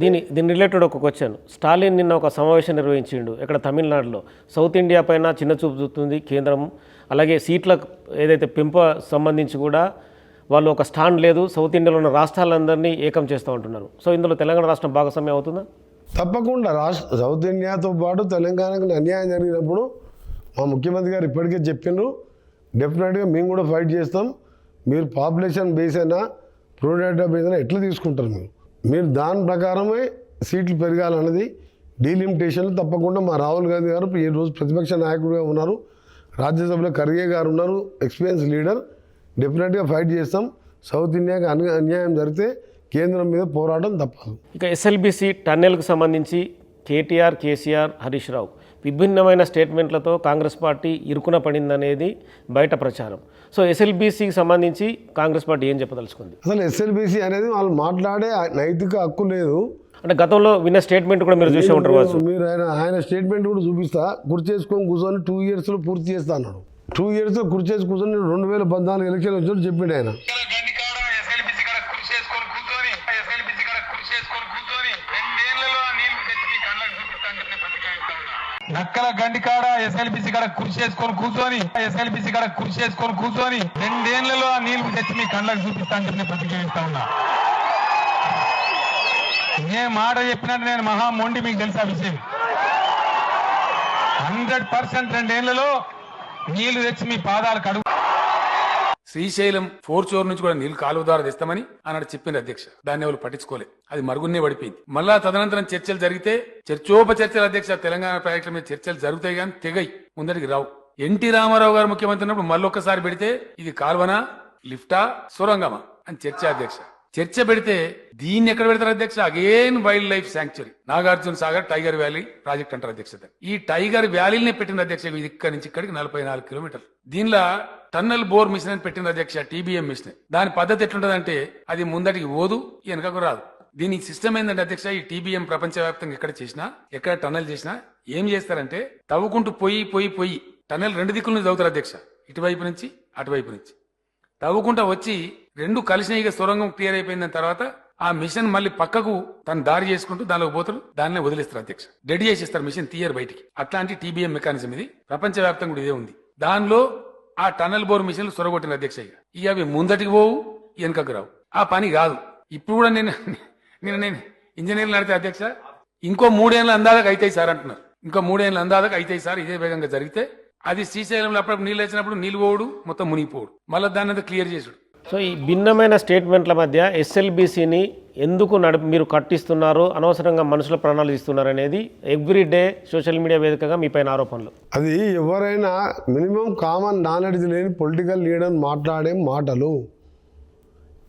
దీని రిలేటెడ్ ఒక క్వశ్చన్. స్టాలిన్ నిన్న ఒక సమావేశం నిర్వహించిండు ఇక్కడ తమిళనాడులో. సౌత్ ఇండియా పైన చిన్న చూపు చూస్తుంది కేంద్రం. అలాగే సీట్ల ఏదైతే పెంపు సంబంధించి కూడా వాళ్ళు ఒక స్టాండ్ లేదు, సౌత్ ఇండియాలో ఉన్న రాష్ట్రాలందరినీ ఏకం చేస్తూ ఉంటున్నారు. సో ఇందులో తెలంగాణ రాష్ట్రం భాగస్వామ్యం అవుతుందా? తప్పకుండా. సౌత్ ఇండియాతో పాటు తెలంగాణకు అన్యాయం జరిగినప్పుడు మా ముఖ్యమంత్రి గారు ఇప్పటికే చెప్పిండ్రు, డెఫినెట్గా మేము కూడా ఫైట్ చేస్తాం. మీరు పాపులేషన్ బేస్ అయినా ప్రోడేటా బేస్ అయినా ఎట్లా తీసుకుంటారు మీరు దాని ప్రకారమే సీట్లు పెరగాలన్నది డీలిమిటేషన్లు తప్పకుండా. మా రాహుల్ గాంధీ గారు ఈ రోజు ప్రతిపక్ష నాయకుడిగా ఉన్నారు, రాజ్యసభలో ఖర్గే గారు ఉన్నారు, ఎక్స్పీరియన్స్ లీడర్. డెఫినెట్గా ఫైట్ చేస్తాం. సౌత్ ఇండియాకి అన్యాయం జరిగితే కేంద్రం మీద పోరాటం తప్పదు. ఇక ఎస్ఎల్బీసీ టన్నెల్కు సంబంధించి కేటీఆర్, కేసీఆర్, హరీష్ రావు విభిన్నమైన స్టేట్మెంట్లతో కాంగ్రెస్ పార్టీ ఇరుకున పడిందనేది బయట ప్రచారం. సో ఎస్ఎల్బీసీకి సంబంధించి కాంగ్రెస్ పార్టీ ఏం చెప్పదలుచుకుంది? అసలు ఎస్ఎల్బీసీ అనేది వాళ్ళు మాట్లాడే నైతిక హక్కు లేదు. అంటే గతంలో విన్న స్టేట్మెంట్ కూడా మీరు చూసే ఉంటారు. మీరు ఆయన స్టేట్మెంట్ కూడా చూపిస్తా. కుర్చీ చేసుకొని కూర్చొని 2 yearsలో పూర్తి చేస్తా అన్నాడు. 2 yearsలో కుర్చీ చేసి కూర్చొని 2014 ఎలక్షన్ వచ్చినట్టు చెప్పిండు ఆయన. నక్కల గండి కాడ ఎస్ఎల్బిసి కాడ కృషి చేసుకొని కూర్చొని 2 ఏళ్లలో ఆ నీళ్లు తెచ్చి మీ కళ్ళకు చూపిస్తా అని చెప్పి ప్రతిక్రియిస్తా ఉన్నా. నేను మాట చెప్పినట్టు నేను మహా మొండి, మీకు తెలుసా విషయం. 100% 2 ఏళ్లలో నీళ్లు తెచ్చి మీ పాదాలు కడుగు. శ్రీశైలం 4 నుంచి కూడా నీళ్లు కాలువ ద్వారా తెస్తామని అన్నాడు చెప్పింది అధ్యక్ష. దాన్ని ఎవరు పట్టించుకోలే, అది మరుగున్నే పడిపోయింది. మళ్ళా తదనంతరం చర్చలు జరిగితే చర్చోపచర్చలు అధ్యక్ష. తెలంగాణ ప్రాజెక్టుల మీద చర్చలు జరుగుతాయి కానీ తెగై ముందరికి రావు. ఎన్టీ రామారావు గారు ముఖ్యమంత్రి ఉన్నప్పుడు మళ్ళొక్కసారి పెడితే ఇది కాల్వనా, లిఫ్టా, సొరంగమా అని చర్చ అధ్యక్ష. చర్చ పెడితే దీన్ని ఎక్కడ పెడతారు అధ్యక్ష? Again wild life sanctuary Nagarjuna Sagar tiger valley project అంటారు అధ్యక్ష. ఈ టైగర్ వ్యాలీని పెట్టిన అధ్యక్ష. ఇది ఇక్కడి నుంచి ఇక్కడికి 44 కిలోమీటర్లు. దీనిలో టన్నల్ బోర్ మిషన్ అని పెట్టిన అధ్యక్ష, టీబీఎం మిషన్. దాని పద్ధతి ఎట్లుంటదంటే అది ముందటికి పోదు, వెనకకు రాదు. దీని సిస్టమ్ ఏంటంటే అధ్యక్ష, ఈ టీబీఎం ప్రపంచవ్యాప్తంగా ఎక్కడ చేసినా, ఎక్కడ టన్నల్ చేసినా ఏం చేస్తారంటే తవ్వుకుంటూ పోయి టన్నల్ 2 దిక్కుల నుంచి తవ్వుతారు అధ్యక్ష. ఇటువైపు నుంచి అటువైపు నుంచి తవ్వుకుంటా వచ్చి 2 కలిసిన సొరంగం క్లియర్ అయిపోయిన తర్వాత ఆ మిషన్ మళ్ళీ పక్కకు తను దారి చేసుకుంటూ దానిలో పోతారు, దానినే వదిలేస్తారు అధ్యక్ష. డెడ్ చేసేస్తారు మిషన్, తీయరు బయటికి. అట్లాంటి టీబీఎం మెకానిజం ఇది. ప్రపంచవ్యాప్తంగా కూడా ఇదే ఉంది. దానిలో ఆ టన్నల్ బోర్ మిషన్లు సొరగొట్టిన అధ్యక్ష. ఇక అవి ముందటికి పోవు, వెనకకు రావు. ఆ పని కాదు. ఇప్పుడు కూడా నేను ఇంజనీర్లు నడితే అధ్యక్ష ఇంకో 3 ఏళ్ళ అందాలకు అవుతాయి సార్ అంటున్నారు. ఇంకో 3 ఏళ్ళ అందాలకు అవుతాయి సార్. ఇదే వేగంగా జరిగితే అది శ్రీశైలంలో అప్పుడప్పుడు నీళ్ళు వచ్చినప్పుడు నీళ్ళు పోవడు, మొత్తం మునిగిపోవడు, మళ్ళీ దాన్ని అంతా క్లియర్ చేసుడు. సో ఈ భిన్నమైన స్టేట్మెంట్ల మధ్య ఎస్ఎల్బీసీని ఎందుకు మీరు కట్టిస్తున్నారు, అనవసరంగా మనుషుల ప్రాణాలు ఇస్తున్నారు అనేది ఎవ్రీడే సోషల్ మీడియా వేదికగా మీ పైన ఆరోపణలు. అది ఎవరైనా మినిమం కామన్ నాలెడ్జ్ లేని పొలిటికల్ లీడర్ మాట్లాడే మాటలు.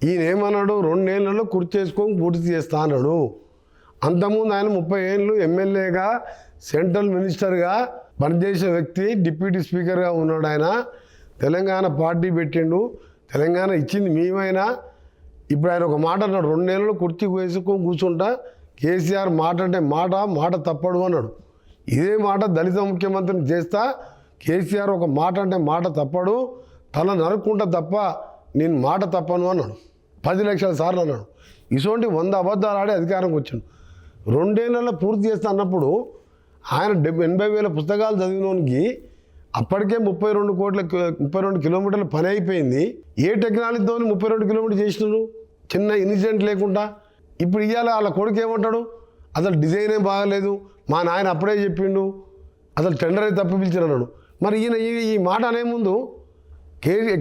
ఈయన ఏమన్నాడు? 2 ఏళ్లలో కుర్చీ చేసుకొని పూర్తి చేస్తా అన్నాడు. అంతకుముందు ఆయన 30 ఏళ్ళు ఎమ్మెల్యేగా, సెంట్రల్ మినిస్టర్గా పనిచేసే వ్యక్తి, డిప్యూటీ స్పీకర్గా ఉన్నాడు. ఆయన తెలంగాణ పార్టీ పెట్టిండు, తెలంగాణ ఇచ్చింది మేమైనా. ఇప్పుడు ఆయన ఒక మాట అన్నాడు, 2 ఏళ్ళలో కుర్చీ వేసుకొని కూర్చుంటా, కేసీఆర్ మాట అంటే మాట తప్పడు అన్నాడు. ఇదే మాట దళిత ముఖ్యమంత్రిని చేస్తా, కేసీఆర్ ఒక మాట అంటే మాట తప్పడు, తల నరుక్కుంటా తప్ప నేను మాట తప్పను అన్నాడు. 10 లక్షల సార్లు అన్నాడు. ఇటువంటి 100 అబద్ధాలు ఆడి అధికారంకి వచ్చాడు. 2 ఏళ్లలో పూర్తి చేస్తా అన్నప్పుడు ఆయన 80,000 పుస్తకాలు చదివినోనికి అప్పటికే 32 కిలోమీటర్ల పని అయిపోయింది. ఏ టెక్నాలజీతో 32 కిలోమీటర్లు చేసినారు చిన్న ఇన్సిడెంట్ లేకుండా. ఇప్పుడు ఇవాళ వాళ్ళ కొడుకు ఏమంటాడు? అసలు డిజైనే బాగలేదు, మా నాయన అప్పుడే చెప్పిండు, అసలు టెండర్ అయితే తప్పి పిలిచినాడు. మరి ఈయన ఈ మాట అనే ముందు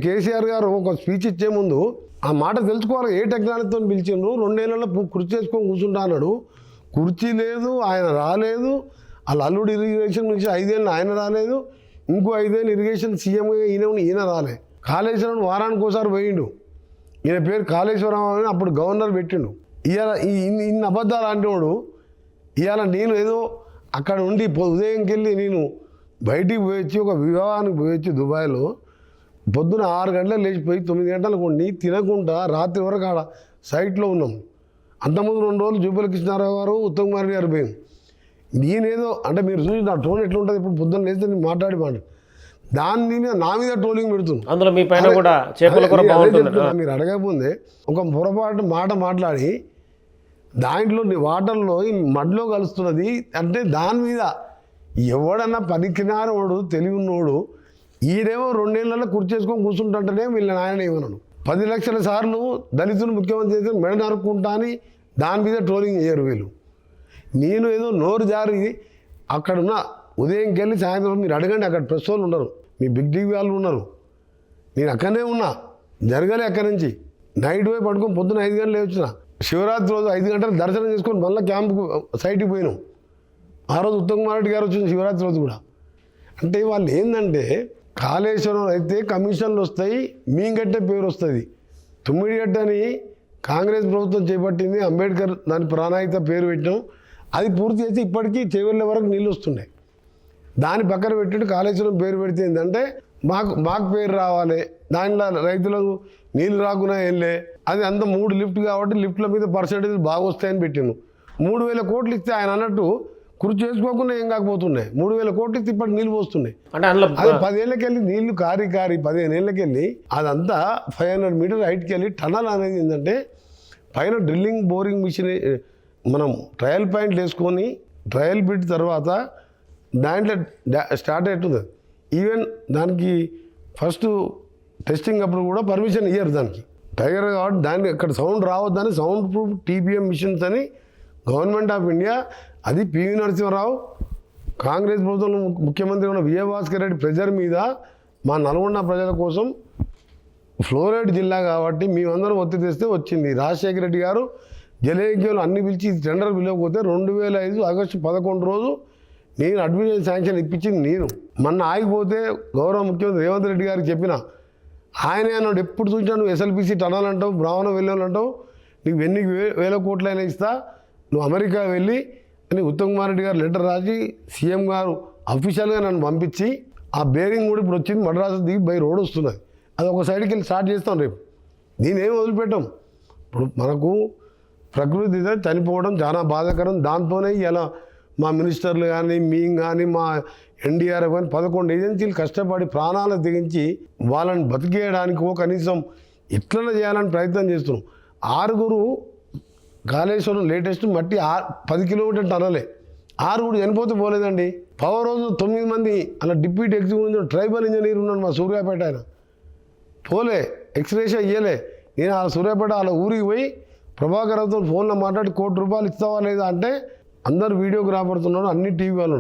కేసీఆర్ గారు ఒక స్పీచ్ ఇచ్చే ముందు ఆ మాట తెలుసుకోవాలి. ఏ టెక్నాలజీతో పిలిచిండ్రు? 2 ఏళ్లలో కుర్చీ చేసుకొని కూర్చుంటా అన్నాడు. కుర్చీ లేదు, ఆయన రాలేదు. వాళ్ళ అల్లుడు ఇరిగేషన్ నుంచి 5 ఏళ్ళు ఆయన రాలేదు, ఇంకో 5 ఏళ్ళు ఇరిగేషన్ సీఎంగా ఈయన రాలే. కాళేశ్వరం వారానికి ఒకసారి పోయిండు. ఈయన పేరు కాళేశ్వరం అని అప్పుడు గవర్నర్ పెట్టిండు. ఇవాళ ఇన్ని అబద్ధాలు అంటేవాడు. ఇవాళ నేను ఏదో అక్కడ ఉండి ఉదయంకి వెళ్ళి నేను బయటికి పోయొచ్చి ఒక వివాహానికి పోయొచ్చి దుబాయ్లో పొద్దున 6 గంటలకు లేచిపోయి 9 గంటలకు ఉండి తినకుండా రాత్రి వరకు ఆడ సైట్లో ఉన్నాం. అంతకుముందు 2 రోజులు జూపల్లి కృష్ణారావు గారు, ఉత్తమ్ కుమార్ గారు పోయింది. నేనేదో అంటే మీరు చూసి నా టోన్ ఎట్లా ఉంటుంది, ఇప్పుడు పొద్దున్న లేస్తే నేను మాట్లాడి దాని మీద నా మీద ట్రోలింగ్ పెడుతుంది. అందులో మీ పైన కూడా చేపల కూర బాగుంటుంది. మీరు అడగకపోతే ఒక పొరపాటు మాట మాట్లాడి దాంట్లో వాటర్లో ఈ మడ్లో కలుస్తున్నది అంటే దాని మీద ఎవడన్నా పనికినారోడు తెలివి ఉన్నోడు ఈడేమో 2 ఏళ్లలో కుర్చేసుకొని కూర్చుంటుంటేనే వీళ్ళ నాయన ఏమన్నాడు 10 లక్షల సార్లు దళితులు ముఖ్యమంత్రి చేసి మెడ నరుక్కుంటా అని దాని మీద ట్రోలింగ్ చేయరు వీళ్ళు. నేను ఏదో నోరు జారి అక్కడున్న ఉదయంకి వెళ్ళి సాయంత్రం మీరు అడగండి, అక్కడ ప్రెస్ వాళ్ళు ఉన్నారు, మీ బిగ్ టీవీ వాళ్ళు ఉన్నారు, నేను అక్కడనే ఉన్నా, జరగలే అక్కడి నుంచి. నైట్ పోయి పడుకొని పొద్దున్న 5 గంటలు వచ్చిన. శివరాత్రి రోజు 5 గంటలు దర్శనం చేసుకొని మళ్ళీ క్యాంపుకు సైట్కి పోయినాం. ఆ రోజు ఉత్తమ్ కుమార్ రెడ్డి గారు వచ్చింది శివరాత్రి రోజు కూడా. అంటే వాళ్ళు ఏంటంటే కాళేశ్వరం అయితే కమిషన్లు వస్తాయి, మీగట్టే పేరు వస్తుంది. తుమ్మిడిగట్ట అని కాంగ్రెస్ ప్రభుత్వం చేపట్టింది, అంబేద్కర్ దాని ప్రాణాయిత పేరు పెట్టినాం, అది పూర్తి చేసి ఇప్పటికీ చెవుల వరకు నీళ్ళు వస్తున్నాయి. దాని పక్కన పెట్టి కాళేశ్వరం పేరు పెడితే ఏంటంటే మాకు పేరు రావాలి, దానిలో రైతులకు నీళ్ళు రాకుండా వెళ్ళే, అది అంత 3 లిఫ్ట్ కాబట్టి లిఫ్ట్ల మీద పర్సెంటేజ్ బాగా వస్తాయని పెట్టాను. 3,000 కోట్లు ఇస్తే ఆయన అన్నట్టు కుర్చీ చేసుకోకుండా ఏం కాకపోతున్నాయి. 3,000 కోట్లు ఇస్తే ఇప్పటి నీళ్ళు పోస్తున్నాయి. అంటే అందులో అది 10 ఏళ్ళకి వెళ్ళి నీళ్లు కారి 15 ఏళ్ళకి వెళ్ళి అదంతా 500 మీటర్ హైట్కి వెళ్ళి టనల్ అనేది ఏంటంటే పైన డ్రిల్లింగ్ బోరింగ్ మిషన్ మనం ట్రయల్ పాయింట్లు వేసుకొని ట్రయల్ బిట్ తర్వాత దాంట్లో స్టార్ట్ అవుతుంది. ఈవెన్ దానికి ఫస్ట్ టెస్టింగ్ అప్పుడు కూడా పర్మిషన్ ఇయ్యరు దానికి టైగర్ కాబట్టి దాన్ని అక్కడ సౌండ్ రావద్దని సౌండ్ ప్రూఫ్ టీబీఎం మిషన్స్ అని గవర్నమెంట్ ఆఫ్ ఇండియా, అది పివి నరసింహారావు కాంగ్రెస్ ప్రభుత్వంలో ముఖ్యమంత్రి ఉన్న విజయభాస్కర్ రెడ్డి ప్రెజర్ మీద మా నల్గొండ ప్రజల కోసం ఫ్లోరైడ్ జిల్లా కాబట్టి మేమందరం ఒత్తిడి తెస్తే వచ్చింది. రాజశేఖర రెడ్డి గారు జలయజ్ఞంలో అన్ని పిలిచి టెండర్ పిలవకపోతే 2005 ఆగస్టు 11 రోజు నేను అడ్మిషన్ శాంక్షన్ ఇప్పించింది నేను. మొన్న ఆగిపోతే గౌరవ ముఖ్యమంత్రి రేవంత్ రెడ్డి గారికి చెప్పిన, ఆయనే అన్నాడు ఎప్పుడు చూసినా నువ్వు ఎస్ఎల్పిసి టనల్ అంటావు, బ్రాహ్మణ వెళ్ళాలి అంటావు, నీకు ఎన్ని వేల కోట్లైనా ఇస్తా, నువ్వు అమెరికా వెళ్ళి అని ఉత్తమ్ కుమార్ రెడ్డి గారు లెటర్ రాసి సీఎం గారు అఫీషియల్గా నన్ను పంపించి ఆ బేరింగ్ కూడా ఇప్పుడు వచ్చింది, మద్రాసు దిగి బై రోడ్ వస్తున్నది, అది ఒక సైడ్కి వెళ్ళి స్టార్ట్ చేస్తాం రేపు. దీనేం వదిలిపెట్టాం. ఇప్పుడు మనకు ప్రకృతి చనిపోవడం చాలా బాధాకరం. దాంతోనే ఇలా మా మినిస్టర్లు కానీ మేము కానీ మా ఎన్డీఆర్ఎఫ్ కానీ 11 ఏజెన్సీలు కష్టపడి ప్రాణాలు తెగించి వాళ్ళని బతికేయడానికి కనీసం ఎట్లనే చేయాలని ప్రయత్నం చేస్తున్నాం. 6 కాళేశ్వరం లేటెస్ట్ మట్టి 10 కిలోమీటర్ టనలే, 6 చనిపోతే పోలేదండి. పవర్ రోజు 9 మంది అలా డిప్యూటీ ఎగ్జిక్యూటివ్ ట్రైబల్ ఇంజనీర్ ఉన్నాడు మా సూర్యాపేట, ఆయన పోలే, ఎక్స్రేషా ఇయ్యలే. నేను ఆ సూర్యాపేట అలా ఊరికి పోయి ప్రభాకర్తో ఫోన్లో మాట్లాడి ₹1 కోటి ఇస్తావా లేదా అంటే అందరు వీడియోగ్రాఫర్తున్నాడు, అన్ని టీవీ వాళ్ళు.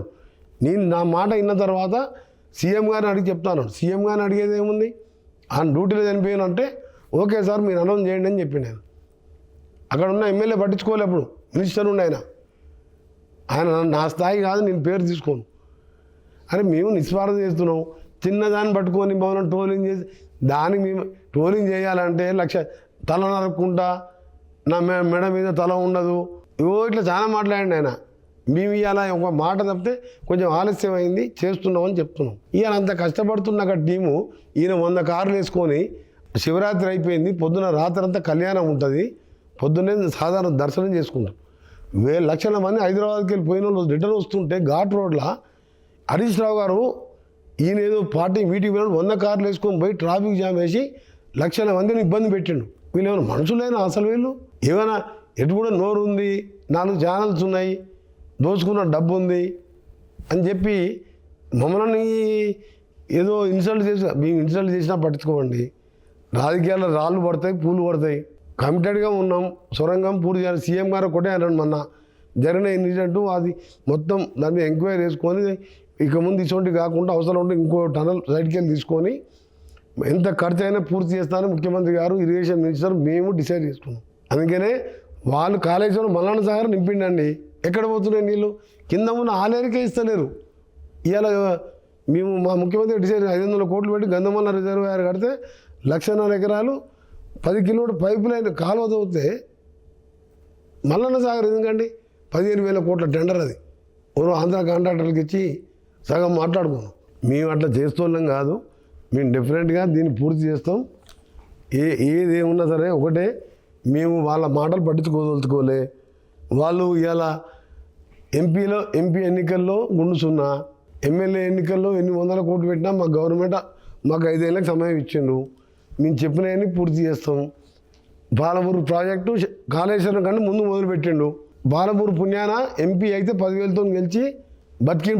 నేను నా మాట విన్న తర్వాత సీఎం గారిని అడిగి చెప్తాను. సీఎం గారిని అడిగేది ఏముంది, ఆయన డ్యూటీలో చనిపోయాను అంటే ఓకే సార్ మీరు అనౌన్స్ చేయండి అని చెప్పి నేను అక్కడ ఉన్న ఎమ్మెల్యే పట్టించుకోలే. అప్పుడు మినిస్టర్ ఉండి ఆయన నా స్థాయి కాదు, నేను పేరు తీసుకోను. అరే మేము నిస్వార్థం చేస్తున్నాం, చిన్నదాన్ని పట్టుకొని భవనం ట్రోలింగ్ చేసి దానికి మేము ట్రోలింగ్ చేయాలంటే తల నరక్కుంటా, నా మెడ మీద తల ఉండదు, ఇట్లా చాలా మాట్లాడండి ఆయన. మేము ఇవాళ ఒక మాట తప్పితే కొంచెం ఆలస్యం అయింది చేస్తున్నామని చెప్తున్నాం. ఇవాళ అంత కష్టపడుతున్న అక్కడ టీము ఈయన 100 కార్లు వేసుకొని శివరాత్రి అయిపోయింది, పొద్దున రాత్రి అంతా కళ్యాణం ఉంటుంది, పొద్దున్నే సాధారణ దర్శనం చేసుకుంటాం. లక్షల మంది హైదరాబాద్కి వెళ్ళిపోయిన వాళ్ళు రిటర్న్ వస్తుంటే ఘాట్ రోడ్లో హరీష్ రావు గారు ఈయన ఏదో పార్టీ మీటింగ్ వెళ్ళి 100 కార్లు వేసుకొని పోయి ట్రాఫిక్ జామ్ వేసి లక్షల మందిని ఇబ్బంది పెట్టిండు. వీళ్ళు ఏమైనా మనుషులైనా అసలు వీళ్ళు ఏమైనా ఎటు కూడా నోరు ఉంది, 4 ఛానల్స్ ఉన్నాయి, దోచుకున్న డబ్బు ఉంది అని చెప్పి మమ్మల్ని ఏదో ఇన్సల్ట్ చేసి మేము ఇన్సల్ట్ చేసినా పట్టించుకోమండి. రాజకీయాల్లో రాళ్ళు పడతాయి, పూలు పడతాయి. కమిటెడ్గా ఉన్నాం, సొరంగం పూర్తి చేయాలి. సీఎం గారు ఒకటే అన్నాడు మొన్న జరిగిన ఇన్సిడెంట్, అది మొత్తం దాని మీద ఎంక్వైరీ చేసుకొని ఇక ముందు ఇటువంటి కాకుండా అవసరం ఉంటే ఇంకో టనల్ సైడ్కి వెళ్ళి తీసుకొని ఎంత ఖర్చు అయినా పూర్తి చేస్తానని ముఖ్యమంత్రి గారు, ఇరిగేషన్ మినిస్టర్ మేము డిసైడ్ చేసుకున్నాం. అందుకనే వాళ్ళు కాళేశ్వరం మల్లన్న సాగర్ నింపిండండి. ఎక్కడ పోతున్నాయి నీళ్ళు, కింద ఉన్న ఆలేరికే ఇస్తలేరు. ఇవాళ మేము మా ముఖ్యమంత్రి డిసైడ్ 500 కోట్లు పెట్టి గంధమల్ల రిజర్వాయర్ కడితే 1,00,000 ఎకరాలు 10 కిలోమీటర్ పైపు లైన్ కాలువ తవ్వితే మల్లన్న సాగర్ ఎందుకండి 15,000 కోట్ల టెండర్, అది ఓరో ఆంధ్ర కాంట్రాక్టర్కి ఇచ్చి సగం మాట్లాడుకున్నాం. మేము అట్లా చేస్తున్నాం కాదు, మేము డెఫినెట్గా దీన్ని పూర్తి చేస్తాం. ఏది ఏమున్నా సరే ఒకటే, మేము వాళ్ళ మాటలు పట్టించుకోదలుచుకోలే. వాళ్ళు ఇలా ఎంపీ ఎన్నికల్లో గుండుసున్నా, ఎమ్మెల్యే ఎన్నికల్లో ఎన్ని 100 కోట్లు పెట్టినా మా గవర్నమెంట్ మాకు 5 ఏళ్ళకి సమయం ఇచ్చిండ్రు, మేము చెప్పినవన్నీ పూర్తి చేస్తాం. పాలమూరు ప్రాజెక్టు కాళేశ్వరం కన్నా ముందు మొదలుపెట్టిండు. పాలమూరు పుణ్యాన ఎంపీ అయితే 10,000తో గెలిచి బతికి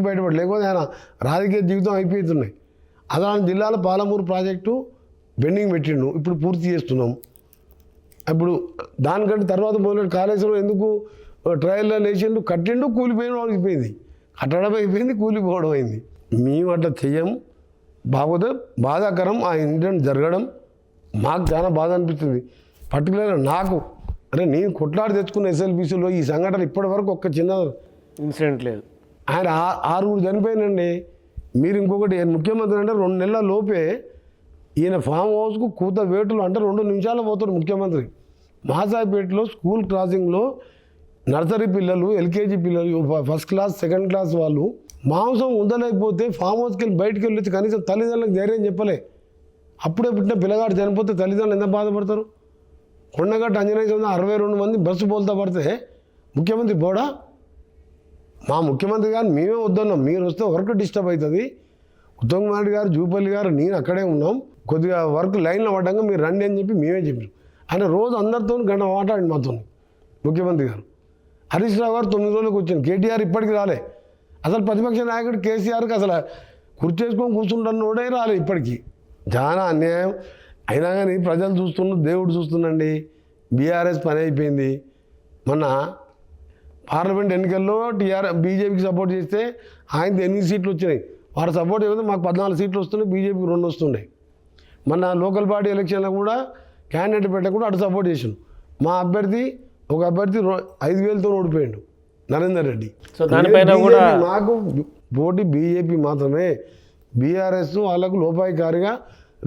బయటపడి, లేకపోతే ఆయన రాజకీయ జీవితం అయిపోతున్నాయి. అదాని జిల్లాలో పాలమూరు ప్రాజెక్టు పెండింగ్ పెట్టిండు, ఇప్పుడు పూర్తి చేస్తున్నాం. ఇప్పుడు దానికంటే తర్వాత మొదలు కాళేశ్వరం ఎందుకు ట్రయల్లో లేచిండు, కట్టిండు, కూలిపోయిన అయిపోయింది. కట్టడం అయిపోయింది, కూలిపోవడం అయింది. మేము అట్లా చెయ్యం. బాగోతే బాధాకరం ఆ ఇన్సిడెంట్ జరగడం మాకు చాలా బాధ అనిపిస్తుంది. పర్టికులర్గా నాకు, అరే నేను కొట్లాడి తెచ్చుకున్న ఎస్ఎల్బీసీలో ఈ సంఘటన ఇప్పటి వరకు ఒక్క చిన్న ఇన్సిడెంట్ లేదు. ఆయన 6 చనిపోయినండి. మీరు ఇంకొకటి ముఖ్యమంత్రి అంటే 2 నెలల లోపే ఈయన ఫామ్ హౌస్కు కూత వేటులు అంటే 2 నిమిషాలు పోతాడు ముఖ్యమంత్రి. మాసాయిపేటలో స్కూల్ క్రాసింగ్లో నర్సరీ పిల్లలు, ఎల్కేజీ పిల్లలు, ఫస్ట్ క్లాస్, సెకండ్ క్లాస్ వాళ్ళు మాంసం ఉండలేకపోతే ఫామ్ హౌస్కి వెళ్ళి బయటకు వెళ్ళి కనీసం తల్లిదండ్రులకు ధైర్యం చెప్పలే. అప్పుడే పుట్టిన పిల్లగాడు చనిపోతే తల్లిదండ్రులు ఎంత బాధపడతారు. కొండగట్టు ఆంజనేయ స్వామి 62 మంది బస్సు బోల్తా పడితే ముఖ్యమంత్రి పోడా? మా ముఖ్యమంత్రి గారు మేమే వద్దన్నాం, మీరు వస్తే వర్క్ డిస్టర్బ్ అవుతుంది. ఉత్తమ్ కుమార్ గారు, జూపల్లి గారు, నేను అక్కడే ఉన్నాం, కొద్దిగా వర్క్ లైన్లో పడ్డాక మీరు రండి అని చెప్పి మేమే చెప్పాం. ఆయన రోజు అందరితో గంట మాట్లాడి మాతో ముఖ్యమంత్రి గారు. హరీష్ రావు గారు 9 రోజులకు వచ్చాను. కేటీఆర్ ఇప్పటికి రాలే. అసలు ప్రతిపక్ష నాయకుడు కేసీఆర్కి అసలు కుర్చేసుకొని కూర్చుంటున్నోడే రాలే ఇప్పటికీ. చాలా అన్యాయం. అయినా కానీ ప్రజలు చూస్తున్నారు, దేవుడు చూస్తుందండి. బీఆర్ఎస్ పని అయిపోయింది. మొన్న పార్లమెంట్ ఎన్నికల్లో బీజేపీకి సపోర్ట్ చేస్తే ఆయనకి 8 సీట్లు వచ్చినాయి. వారు సపోర్ట్ చేస్తే మాకు 14 సీట్లు వస్తున్నాయి, బీజేపీకి 2 వస్తున్నాయి. మొన్న లోకల్ బాడీ ఎలక్షన్లో కూడా క్యాండిడేట్ పెట్టకుండా అటు సపోర్ట్ చేసాను. మా అభ్యర్థి ఒక అభ్యర్థి 5,000తో ఓడిపోయాడు, నరేందర్ రెడ్డి. సో దానిపైన కూడా మాకు పోటీ బీజేపీ మాత్రమే. బీఆర్ఎస్ వాళ్ళకు లోపాయికారిగా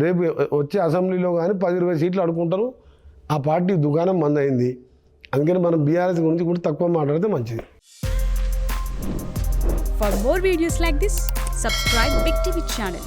రేపు వచ్చే అసెంబ్లీలో కానీ 10-20 సీట్లు అడుకుంటారు. ఆ పార్టీ దుకాణం మంది అయింది. అందుకని మనం బీఆర్ఎస్ గురించి కూడా తక్కువ మాట్లాడితే మంచిది. For more videos like this, subscribe Big TV channel.